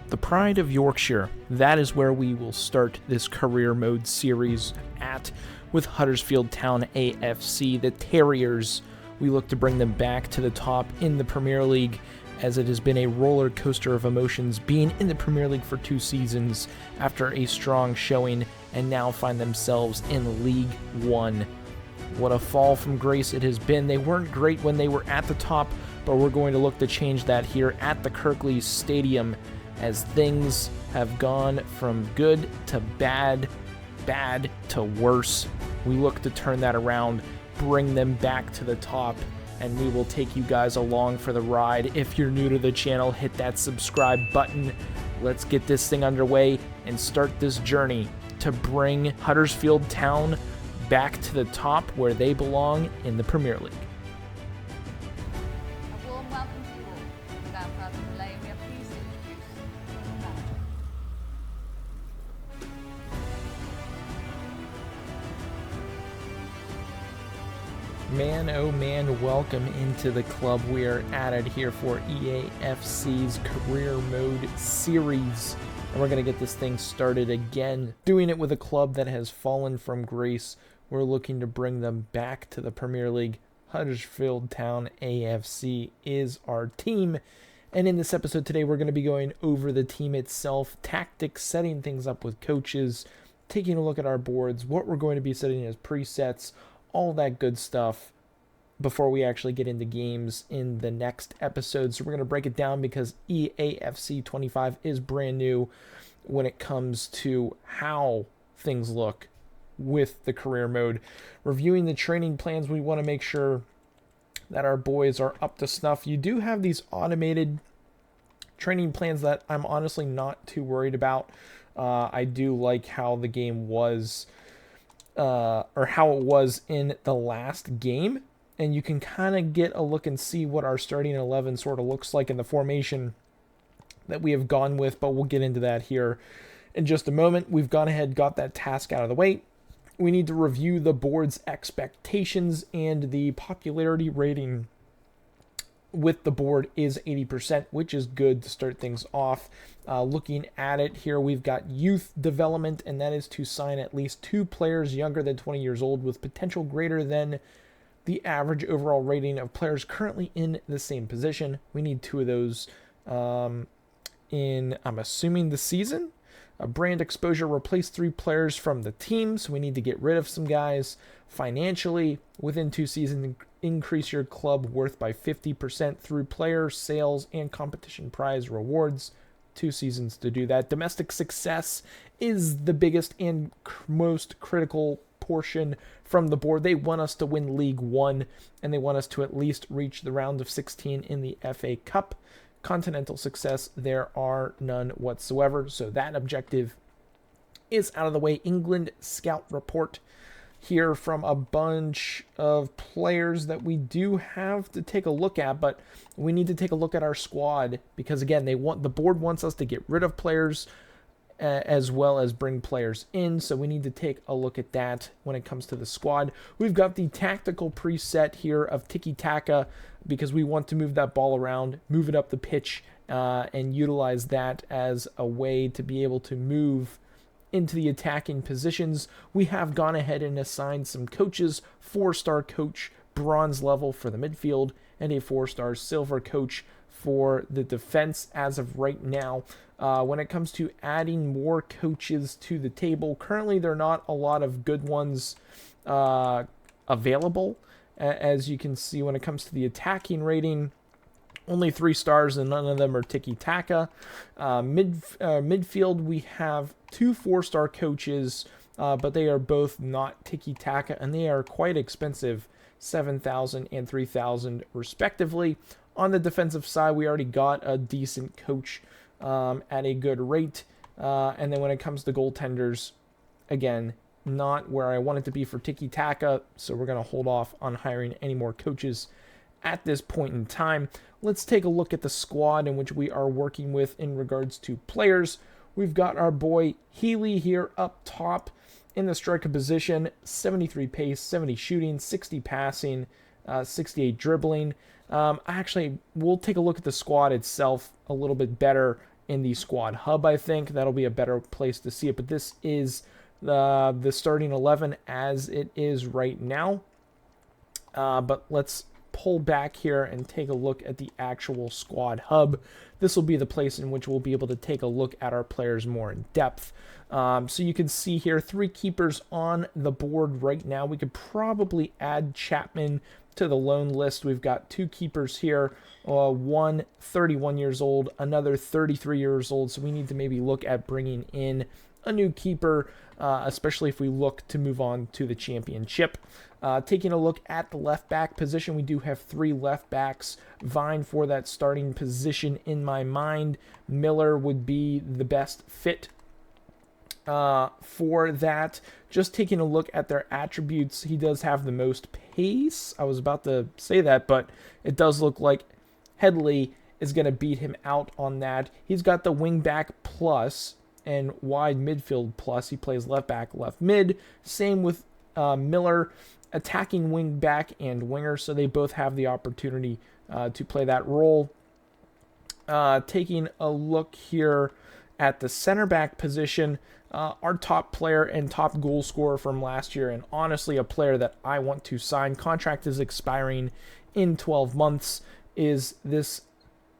The pride of Yorkshire, that is where we will start this career mode series at with Huddersfield Town AFC. The Terriers, we look to bring them back to the top in the Premier League, as it has been a roller coaster of emotions being in the Premier League for 2 seasons after a strong showing, and now find themselves in League One. What a fall from grace it has been. They weren't great when they were at the top, but we're going to look to change that here at the Kirklees Stadium, as things have gone from good to bad, bad to worse. We look to turn that around, bring them back to the top, and we will take you guys along for the ride. If you're new to the channel, hit that subscribe button. Let's get this thing underway and start this journey to bring Huddersfield Town back to the top where they belong in the Premier League. A warm welcome to you all. Without further delay, we are pleased to introduce the manager. Man, oh man, welcome into the club. We are at it here for EAFC's Career Mode Series. And we're going to get this thing started again, doing it with a club that has fallen from grace. We're looking to bring them back to the Premier League. Huddersfield Town AFC is our team. And in this episode today, we're going to be going over the team itself, tactics, setting things up with coaches, taking a look at our boards, what we're going to be setting as presets, all that good stuff before we actually get into games in the next episode. So we're going to break it down because EAFC 25 is brand new when it comes to how things look with the career mode. Reviewing the training plans, we want to make sure that our boys are up to snuff. You do have these automated training plans that I'm honestly not too worried about. I do like how the game was, or how it was in the last game, and you can kind of get a look and see what our starting 11 sort of looks like in the formation that we have gone with, but we'll get into that here in just a moment. We've gone ahead, got that task out of the way. We need to review the board's expectations, and the popularity rating with the board is 80%, which is good to start things off. Looking at it here, we've got youth development, and that is to sign at least 2 players younger than 20 years old with potential greater than the average overall rating of players currently in the same position. We need 2 of those in, I'm assuming, the season. Brand exposure, replace 3 players from the team, so we need to get rid of some guys. Financially, within 2 seasons, increase your club worth by 50% through player sales and competition prize rewards. 2 seasons to do that. Domestic success is the biggest and most critical portion from the board. They want us to win League One, and they want us to at least reach the round of 16 in the FA Cup. Continental success, there are none whatsoever, so that objective is out of the way. England scout report here from a bunch of players that we do have to take a look at, but we need to take a look at our squad because, again, the board wants us to get rid of players as well as bring players in, so we need to take a look at that when it comes to the squad. We've got the tactical preset here of tiki-taka because we want to move that ball around, move it up the pitch, and utilize that as a way to be able to move into the attacking positions. We have gone ahead and assigned some coaches, 4-star coach, bronze level for the midfield, and a 4-star silver coach for the defense as of right now. When it comes to adding more coaches to the table, currently there are not a lot of good ones available. As you can see, when it comes to the attacking rating, only 3 stars and none of them are tiki-taka. Midfield, we have 2 4-star coaches, but they are both not tiki-taka, and they are quite expensive, 7,000 and 3,000 respectively. On the defensive side, we already got a decent coach at a good rate. And then when it comes to goaltenders, again, not where I want it to be for tiki-taka, so we're going to hold off on hiring any more coaches at this point in time. Let's take a look at the squad in which we are working with in regards to players. We've got our boy Healy here up top in the striker position, 73 pace, 70 shooting, 60 passing, 68 dribbling. Actually, we'll take a look at the squad itself a little bit better in the squad hub, I think. That'll be a better place to see it. But this is the starting 11 as it is right now. But let's pull back here and take a look at the actual squad hub. This will be the place in which we'll be able to take a look at our players more in depth. So you can see here 3 keepers on the board right now. We could probably add Chapman to the loan list. We've got 2 keepers here, one 31 years old, another 33 years old. So we need to maybe look at bringing in a new keeper, especially if we look to move on to the championship. Taking a look at the left back position, we do have 3 left backs vying for that starting position in my mind. Miller would be the best fit for that. Just taking a look at their attributes, he does have the most pace. I was about to say that, but it does look like Headley is going to beat him out on that. He's got the wing back plus and wide midfield plus. He plays left back, left mid. Same with Miller, attacking wing back and winger, so they both have the opportunity to play that role. Taking a look here at the center back position, our top player and top goal scorer from last year, and honestly a player that I want to sign, contract is expiring in 12 months, is this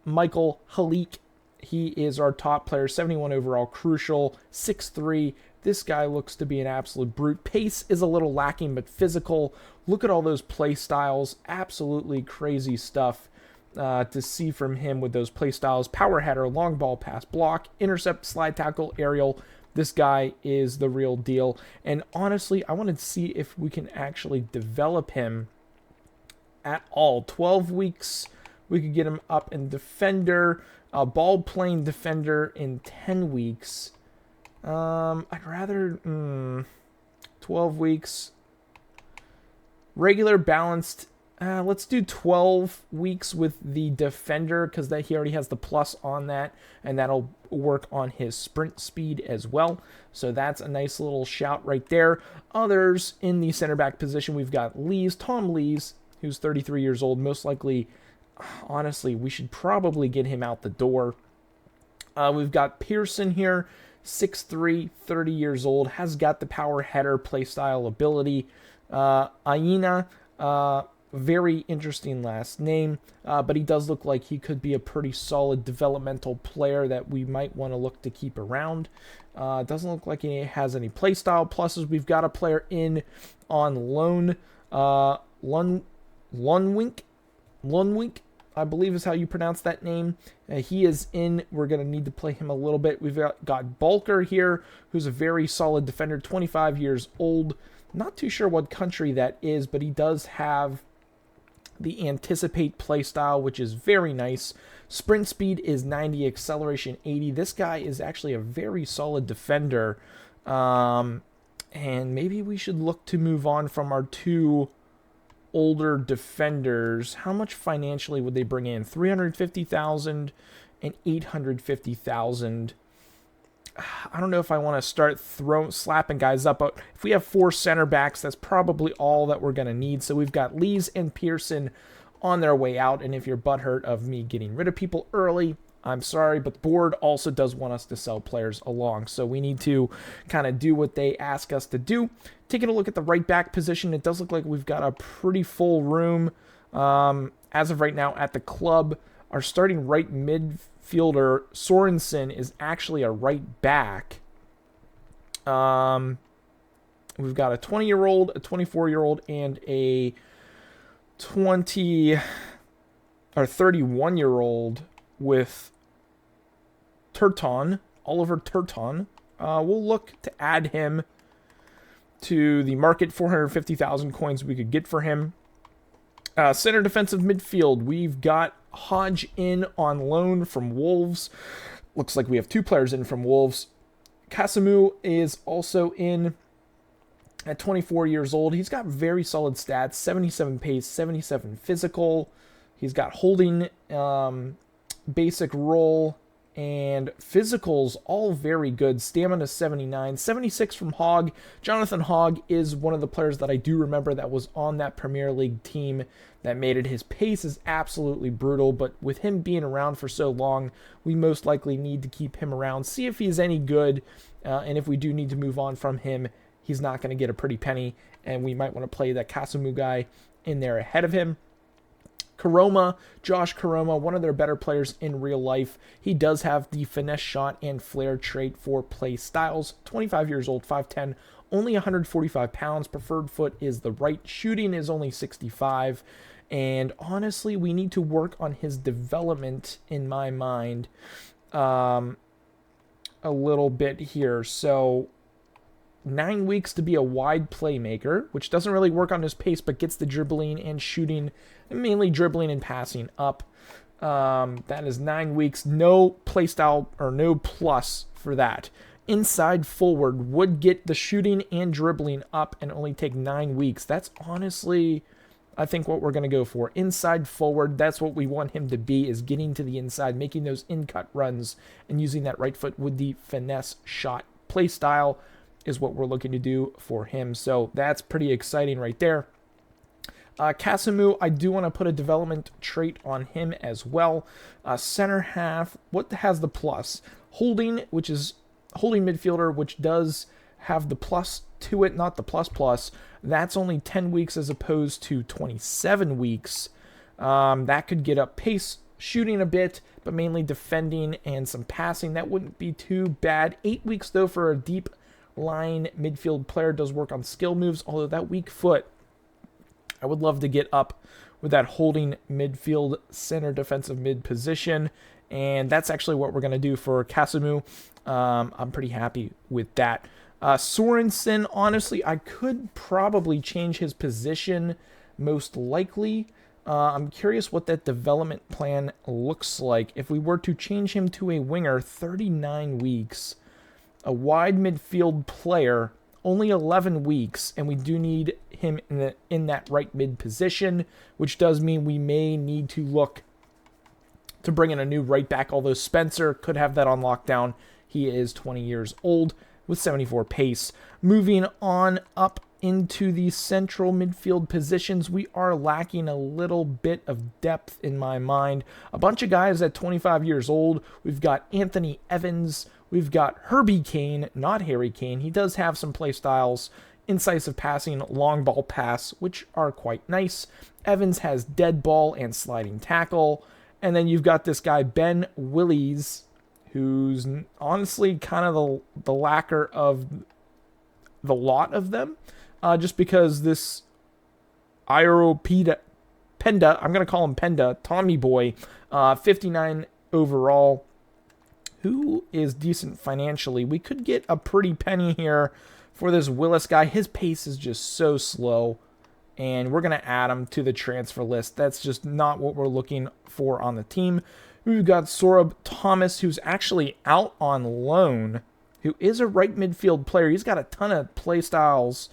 Michael Halik. He is our top player, 71 overall, crucial, 6'3". This guy looks to be an absolute brute. Pace is a little lacking, but physical. Look at all those play styles. Absolutely crazy stuff to see from him with those play styles. Power header, long ball pass, block, intercept, slide tackle, aerial. This guy is the real deal. And honestly, I want to see if we can actually develop him at all. 12 weeks, we could get him up in defender, ball playing defender in 10 weeks. I'd rather 12 weeks. Regular balanced. Let's do 12 weeks with the defender because he already has the plus on that, and that'll work on his sprint speed as well. So that's a nice little shout right there. Others in the center back position, we've got Tom Lees, who's 33 years old. Most likely, honestly, we should probably get him out the door. We've got Pearson here, 6'3", 30 years old, has got the power header playstyle ability. Aina, very interesting last name, but he does look like he could be a pretty solid developmental player that we might want to look to keep around. Doesn't look like he has any playstyle pluses. We've got a player in on loan, Lunwink, I believe is how you pronounce that name. He is in. We're going to need to play him a little bit. We've got Balker here, who's a very solid defender, 25 years old. Not too sure what country that is, but he does have the anticipate play style, which is very nice. Sprint speed is 90, acceleration 80. This guy is actually a very solid defender. And maybe we should look to move on from our 2 older defenders. How much financially would they bring in? 350,000 and 850,000. I don't know if I want to start slapping guys up, but if we have 4 center backs, that's probably all that we're going to need. So we've got Lees and Pearson on their way out, and if you're butthurt of me getting rid of people early, I'm sorry, but the board also does want us to sell players along, so we need to kind of do what they ask us to do. Taking a look at the right back position, it does look like we've got a pretty full room as of right now at the club. Our starting right midfielder, Sorensen, is actually a right back. We've got a 20-year-old, a 24-year-old, and a 31-year-old with Oliver Turton. We'll look to add him to the market. 450,000 coins we could get for him. Center defensive midfield, we've got Hodge in on loan from Wolves. Looks like we have 2 players in from Wolves. Casamu is also in at 24 years old. He's got very solid stats, 77 pace, 77 physical. He's got holding, basic role, and physicals all very good. Stamina 79, 76 from Hogg. Jonathan Hogg is one of the players that I do remember that was on that Premier League team that made it. His pace is absolutely brutal, but with him being around for so long, we most likely need to keep him around, see if he's any good, and if we do need to move on from him, he's not going to get a pretty penny, and we might want to play that Kasumu guy in there ahead of him. Karoma, Josh Karoma, one of their better players in real life. He does have the finesse shot and flair trait for play styles. 25 years old, 5'10", only 145 pounds. Preferred foot is the right. Shooting is only 65. And honestly, we need to work on his development, in my mind, a little bit here. So 9 weeks to be a wide playmaker, which doesn't really work on his pace, but gets the dribbling and shooting, mainly dribbling and passing up. That is 9 weeks. No playstyle or no plus for that. Inside forward would get the shooting and dribbling up and only take 9 weeks. That's honestly, I think, what we're going to go for. Inside forward, that's what we want him to be, is getting to the inside, making those in-cut runs, and using that right foot with the finesse shot playstyle is what we're looking to do for him. So that's pretty exciting right there. Kasumu, I do want to put a development trait on him as well. Center half, what has the plus? Holding, which is holding midfielder, which does have the plus to it, not the plus. That's only 10 weeks as opposed to 27 weeks. That could get up pace, shooting a bit, but mainly defending and some passing. That wouldn't be too bad. 8 weeks, though, for a deep line midfield player. Does work on skill moves, although that weak foot, I would love to get up with that holding midfield center defensive mid position, and that's actually what we're going to do for Kasumu. I'm pretty happy with that. Sorensen, honestly, I could probably change his position most likely. I'm curious what that development plan looks like. If we were to change him to a winger, 39 weeks. A wide midfield player, only 11 weeks, and we do need him in that right mid position, which does mean we may need to look to bring in a new right back, although Spencer could have that on lockdown. He is 20 years old with 74 pace. Moving on up into the central midfield positions, we are lacking a little bit of depth in my mind. A bunch of guys at 25 years old. We've got Anthony Evans. We've got Herbie Kane, not Harry Kane. He does have some play styles, incisive passing, long ball pass, which are quite nice. Evans has dead ball and sliding tackle. And then you've got this guy, Ben Willies, who's honestly kind of the lacker of the lot of them. Just because this Penda, I'm going to call him Penda, Tommy Boy, 59 overall, who is decent financially. We could get a pretty penny here for this Willis guy. His pace is just so slow, and we're going to add him to the transfer list. That's just not what we're looking for on the team. We've got Sorab Thomas, who's actually out on loan, who is a right midfield player. He's got a ton of play styles,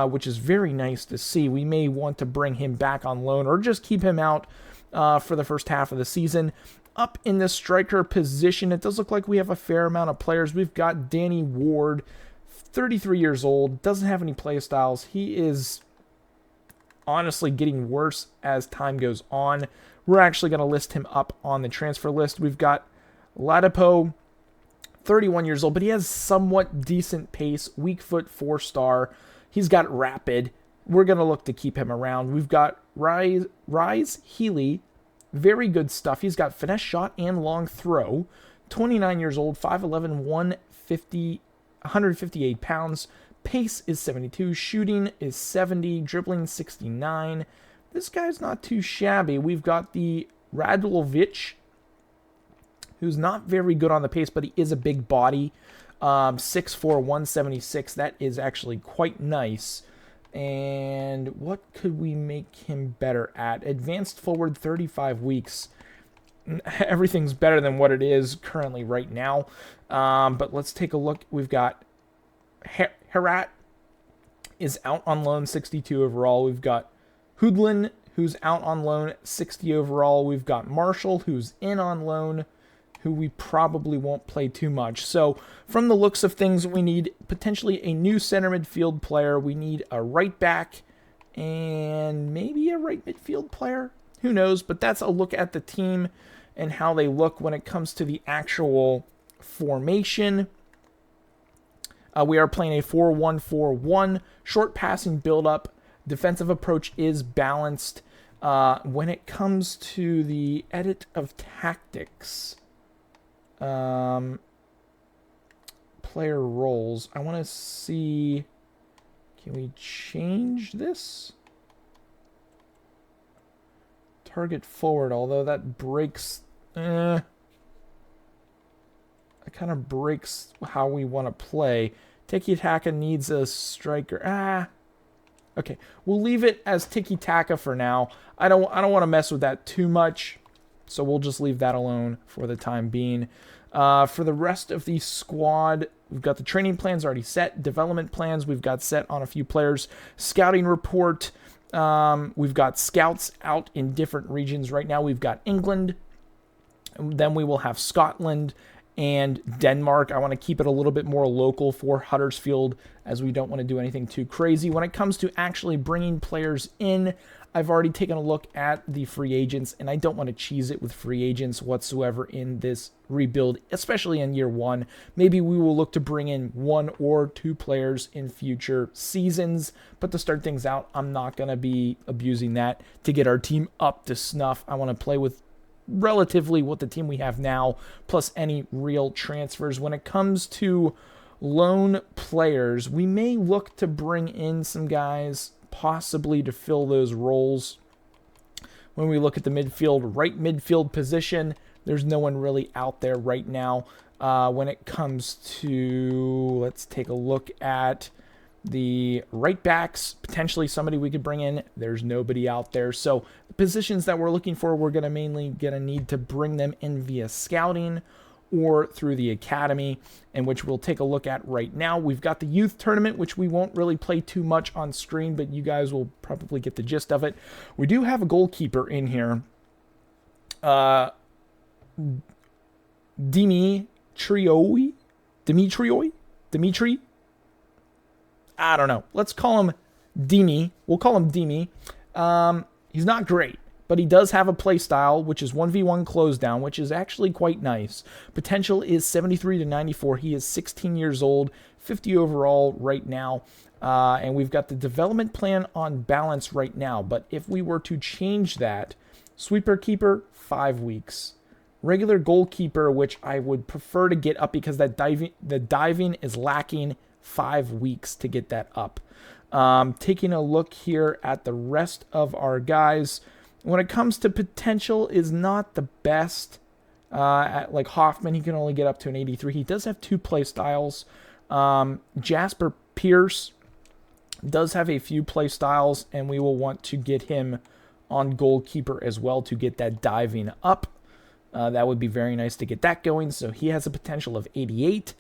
which is very nice to see. We may want to bring him back on loan or just keep him out for the first half of the season. Up in the striker position, it does look like we have a fair amount of players. We've got Danny Ward, 33 years old, doesn't have any play styles. He is honestly getting worse as time goes on. We're actually going to list him up on the transfer list. We've got Ladipo, 31 years old, but he has somewhat decent pace, weak foot, 4-star. He's got rapid. We're going to look to keep him around. We've got Rise Healy, very good stuff. He's got finesse shot and long throw. 29 years old, 5'11", 158 pounds. Pace is 72. Shooting is 70. Dribbling 69. This guy's not too shabby. We've got the Radulovic, who's not very good on the pace, but he is a big body. 6'4", 176. That is actually quite nice. And what could we make him better at? Advanced forward, 35 weeks. Everything's better than what it is currently right now. But let's take a look. We've got Herat is out on loan, 62 overall. We've got Hoodlin, who's out on loan, 60 overall. We've got Marshall, who's in on loan, who we probably won't play too much. So from the looks of things, we need potentially a new center midfield player. We need a right back and maybe a right midfield player. Who knows? But that's a look at the team and how they look when it comes to the actual formation. We are playing a 4-1-4-1. Short passing build-up. Defensive approach is balanced. When it comes to the edit of tactics, player roles, I want to see, can we change this? Target forward, although that breaks, that kind of breaks how we want to play. Tiki-taka needs a striker. Okay, we'll leave it as tiki-taka for now. I don't want to mess with that too much, so we'll just leave that alone for the time being. For the rest of the squad, we've got the training plans already set. Development plans we've got set on a few players. Scouting report, we've got scouts out in different regions. Right now we've got England, and then we will have Scotland and Denmark. I want to keep it a little bit more local for Huddersfield, as we don't want to do anything too crazy. When it comes to actually bringing players in, I've already taken a look at the free agents, and I don't want to cheese it with free agents whatsoever in this rebuild, especially in year one. Maybe we will look to bring in 1 or 2 players in future seasons, but to start things out, I'm not going to be abusing that to get our team up to snuff. I want to play with relatively what the team we have now, plus any real transfers. When it comes to loan players, we may look to bring in some guys possibly to fill those roles. When we look at the midfield, right midfield position, there's no one really out there right now. When it comes to, let's take a look at the right backs, potentially somebody we could bring in. There's nobody out there. So the positions that we're looking for, we're going to need to bring them in via scouting or through the academy, and which we'll take a look at right now. We've got the youth tournament, which we won't really play too much on screen, but you guys will probably get the gist of it. We do have a goalkeeper in here. Dimitri? I don't know. Let's call him Dimi. We'll call him Dimi. He's not great, but he does have a play style, which is 1v1 close down, which is actually quite nice. Potential is 73 to 94. He is 16 years old, 50 overall right now. And we've got the development plan on balance right now. But if we were to change that, sweeper keeper, 5 weeks. Regular goalkeeper, which I would prefer to get up because the diving is lacking, 5 weeks to get that up. Taking a look here at the rest of our guys, when it comes to potential, is not the best. Like Hoffman, he can only get up to an 83. He does have 2 play styles. Jasper Pierce does have a few play styles, and we will want to get him on goalkeeper as well to get that diving up. That would be very nice to get that going. So he has a potential of 88.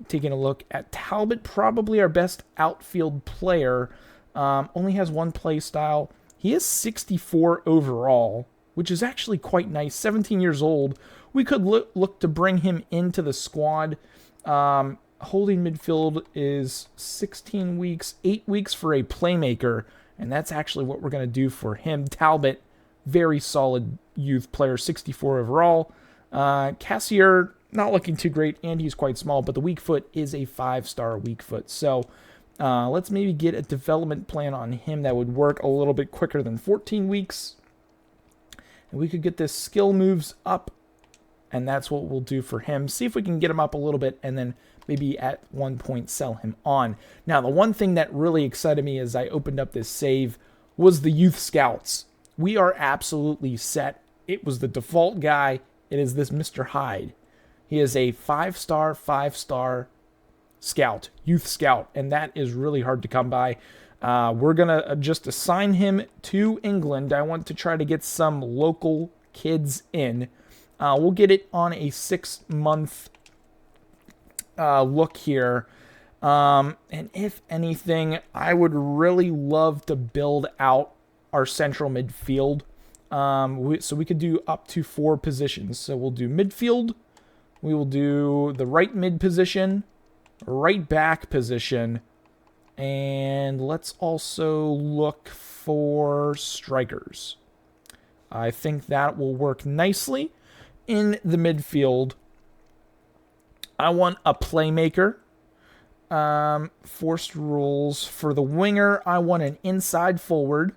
Taking a look at Talbot, probably our best outfield player. Only has 1 play style. He is 64 overall, which is actually quite nice. 17 years old. We could look to bring him into the squad. Holding midfield is 16 weeks, 8 weeks for a playmaker, and that's actually what we're going to do for him. Talbot, very solid youth player, 64 overall. Cassier, not looking too great, and he's quite small, but the weak foot is a 5-star weak foot. So let's maybe get a development plan on him that would work a little bit quicker than 14 weeks. And we could get this skill moves up, and that's what we'll do for him. See if we can get him up a little bit, and then maybe at one point sell him on. Now, the one thing that really excited me as I opened up this save was the youth scouts. We are absolutely set. It was the default guy. It is this Mr. Hyde. He is a 5-star scout, youth scout, and that is really hard to come by. We're going to just assign him to England. I want to try to get some local kids in. We'll get it on a 6-month look here. And if anything, I would really love to build out our central midfield. So we could do up to 4 positions. So we'll do midfield. We will do the right mid position, right back position, And let's also look for strikers. I think that will work nicely. In the midfield, I want a playmaker. Forced rules. For the winger, I want an inside forward.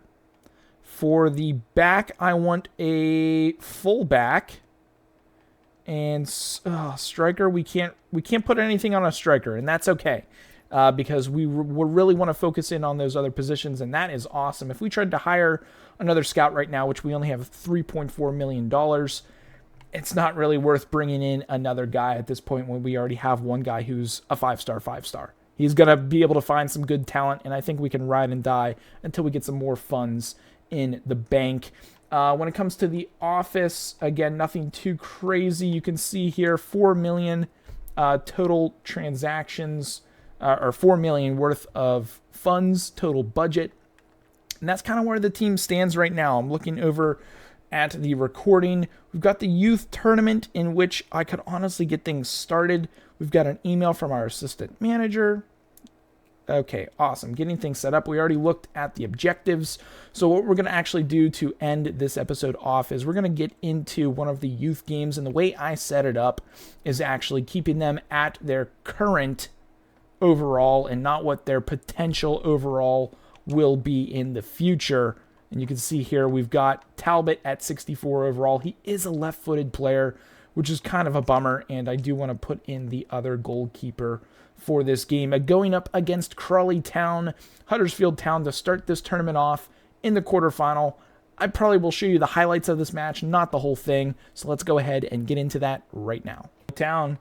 For the back, I want a fullback. And striker, we can't put anything on a striker, and that's okay. Because we really want to focus in on those other positions, and that is awesome. If we tried to hire another scout right now, which we only have $3.4 million, it's not really worth bringing in another guy at this point when we already have one guy who's a 5-star. He's going to be able to find some good talent, and I think we can ride and die until we get some more funds in the bank. When it comes to the office, again, nothing too crazy. You can see here 4 million total transactions, or 4 million worth of funds, total budget. And that's kind of where the team stands right now. I'm looking over at the recording. We've got the youth tournament in which I could honestly get things started. We've got an email from our assistant manager. Okay, awesome. Getting things set up. We already looked at the objectives. So what we're going to actually do to end this episode off is we're going to get into one of the youth games. And the way I set it up is actually keeping them at their current overall and not what their potential overall will be in the future. And you can see here we've got Talbot at 64 overall. He is a left-footed player, which is kind of a bummer. And I do want to put in the other goalkeeper for this game. Going up against Crawley Town, Huddersfield Town to start this tournament off in the quarterfinal. I probably will show you the highlights of this match, not the whole thing. So let's go ahead and get into that right now. Town.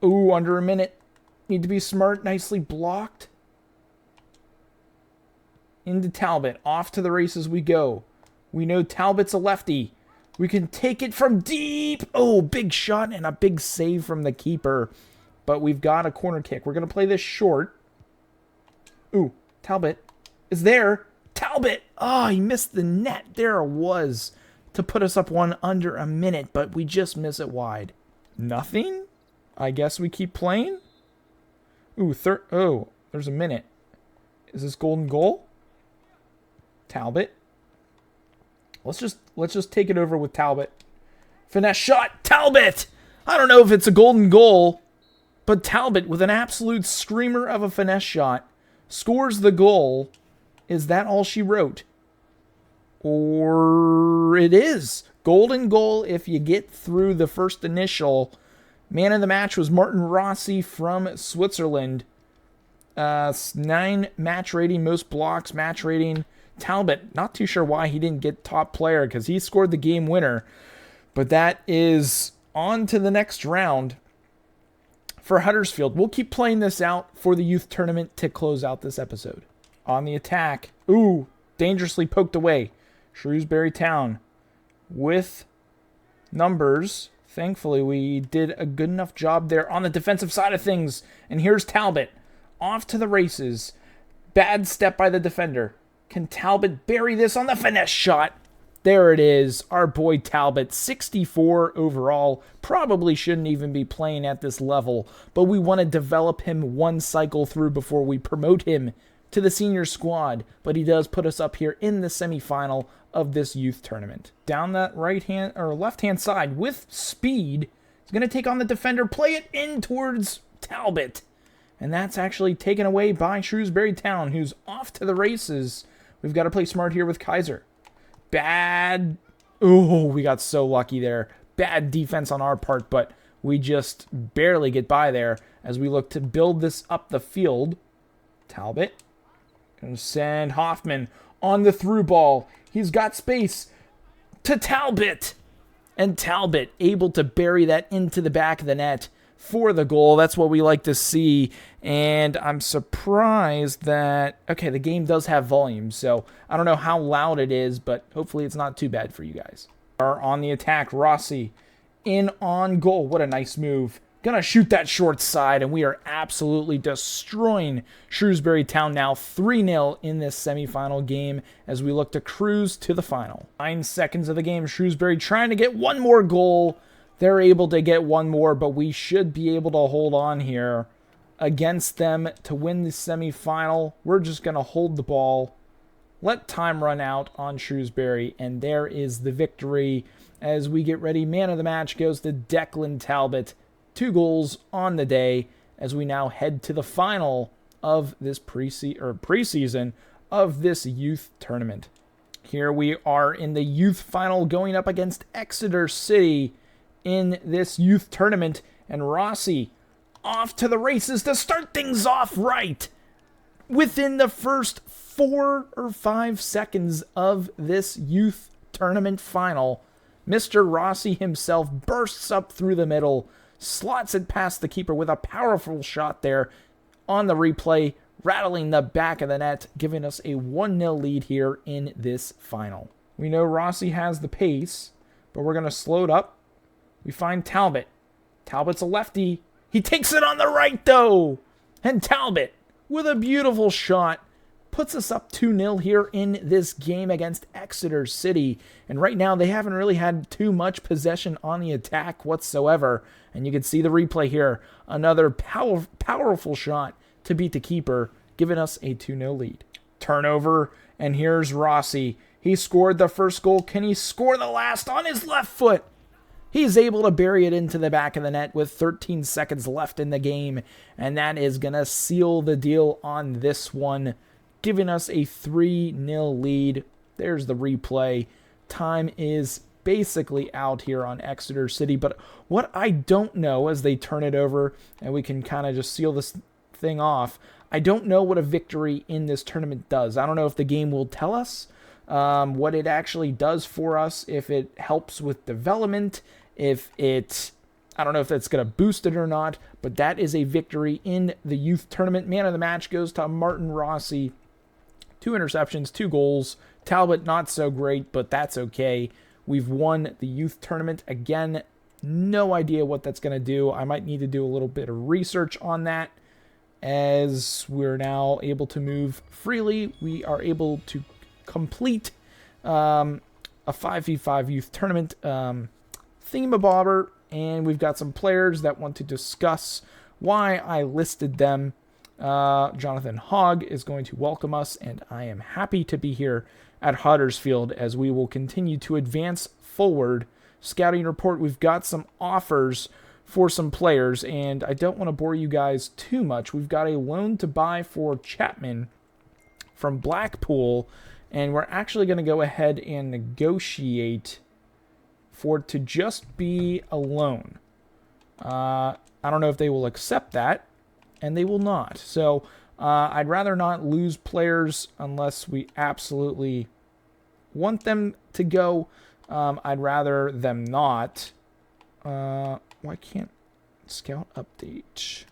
Ooh, under a minute. Need to be smart. Nicely blocked. Into Talbot. Off to the races we go. We know Talbot's a lefty. We can take it from deep. Oh, big shot and a big save from the keeper. But we've got a corner kick. We're going to play this short. Ooh, Talbot is there. Talbot. Oh, he missed the net. There it was to put us up one under a minute, but we just miss it wide. Nothing? I guess we keep playing? Ooh, oh, there's a minute. Is this golden goal? Talbot. Let's just take it over with Talbot. Finesse shot. Talbot! I don't know if it's a golden goal, but Talbot, with an absolute screamer of a finesse shot, scores the goal. Is that all she wrote? Or it is. Golden goal if you get through the first initial. Man of the match was Martin Rossi from Switzerland. 9 match rating, most blocks, match rating. Talbot, not too sure why he didn't get top player because he scored the game winner. But that is on to the next round for Huddersfield. We'll keep playing this out for the youth tournament to close out this episode. On the attack. Ooh, dangerously poked away. Shrewsbury Town with numbers. Thankfully, we did a good enough job there on the defensive side of things. And here's Talbot. Off to the races. Bad step by the defender. Can Talbot bury this on the finesse shot? There it is. Our boy Talbot, 64 overall. Probably shouldn't even be playing at this level, but we want to develop him one cycle through before we promote him to the senior squad. But he does put us up here in the semifinal of this youth tournament. Down that right-hand or left-hand side with speed. He's going to take on the defender, play it in towards Talbot. And that's actually taken away by Shrewsbury Town, who's off to the races. We've got to play smart here with Kaiser. Bad. Oh, we got so lucky there. Bad defense on our part, but we just barely get by there as we look to build this up the field. Talbot. Going to send Hoffman on the through ball. He's got space to Talbot. And Talbot able to bury that into the back of the net for the goal. That's what we like to see. And I'm surprised that, okay, the game does have volume, so I don't know how loud it is, but hopefully it's not too bad for you guys. Are on the attack, Rossi in on goal. What a nice move. Gonna shoot that short side, and we are absolutely destroying Shrewsbury Town now 3-0 in this semifinal game as we look to cruise to the final. 9 seconds of the game, Shrewsbury trying to get one more goal. They're able to get one more, but we should be able to hold on here. against them to win the semifinal. We're just going to hold the ball, let time run out on Shrewsbury, and there is the victory. As we get ready, man of the match goes to Declan Talbot. 2 goals on the day as we now head to the final of this preseason of this youth tournament. Here we are in the youth final going up against Exeter City in this youth tournament, and Rossi off to the races to start things off right. Within the first 4 or 5 seconds of this youth tournament final, Mr. Rossi himself bursts up through the middle, slots it past the keeper with a powerful shot there on the replay, rattling the back of the net, giving us a 1-0 lead here in this final. We know Rossi has the pace, but we're going to slow it up. We find Talbot. Talbot's a lefty. He takes it on the right, though. And Talbot, with a beautiful shot, puts us up 2-0 here in this game against Exeter City. And right now, they haven't really had too much possession on the attack whatsoever. And you can see the replay here. Another powerful shot to beat the keeper, giving us a 2-0 lead. Turnover, and here's Rossi. He scored the first goal. Can he score the last on his left foot? He's able to bury it into the back of the net with 13 seconds left in the game, and that is going to seal the deal on this one, giving us a 3-0 lead. There's the replay. Time is basically out here on Exeter City, but what I don't know as they turn it over, and we can kind of just seal this thing off, I don't know what a victory in this tournament does. I don't know if the game will tell us what it actually does for us, if it helps with development, if it, I don't know if that's going to boost it or not, but that is a victory in the youth tournament. Man of the match goes to Martin Rossi. 2 interceptions, 2 goals. Talbot not so great, but that's okay. We've won the youth tournament. Again, no idea what that's going to do. I might need to do a little bit of research on that. As we're now able to move freely, we are able to complete a 5v5 youth tournament thingamabobber, and we've got some players that want to discuss why I listed them. Jonathan Hogg is going to welcome us, and I am happy to be here at Huddersfield as we will continue to advance forward. Scouting report, we've got some offers for some players, and I don't want to bore you guys too much. We've got a loan to buy for Chapman from Blackpool, and we're actually going to go ahead and negotiate for it to just be a loan. I don't know if they will accept that, and they will not. So I'd rather not lose players unless we absolutely want them to go. I'd rather them not. Why can't scout update?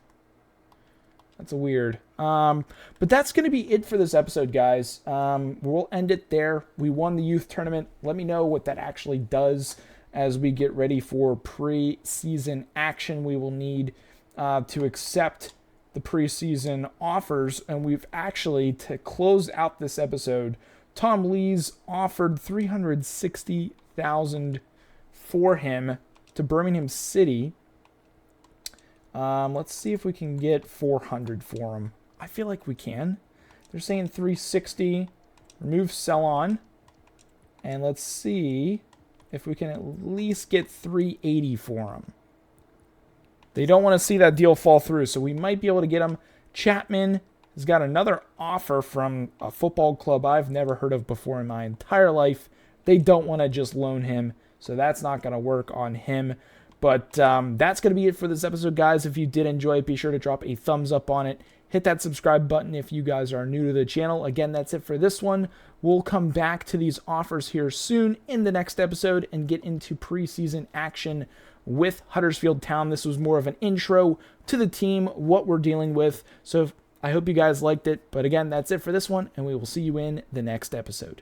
That's weird. But that's going to be it for this episode, guys. We'll end it there. We won the youth tournament. Let me know what that actually does as we get ready for preseason action. We will need to accept the preseason offers, and we've actually, to close out this episode, Tom Lees offered $360,000 for him to Birmingham City. Let's see if we can get $400 for him. I feel like we can. They're saying $360. Remove sell on, and let's see if we can at least get $380 for him. They don't want to see that deal fall through, so we might be able to get him. Chapman has got another offer from a football club I've never heard of before in my entire life. They don't want to just loan him, so that's not going to work on him. But that's going to be it for this episode, guys. If you did enjoy it, be sure to drop a thumbs up on it. Hit that subscribe button if you guys are new to the channel. Again, that's it for this one. We'll come back to these offers here soon in the next episode and get into preseason action with Huddersfield Town. This was more of an intro to the team, what we're dealing with. So I hope you guys liked it. But again, that's it for this one, and we will see you in the next episode.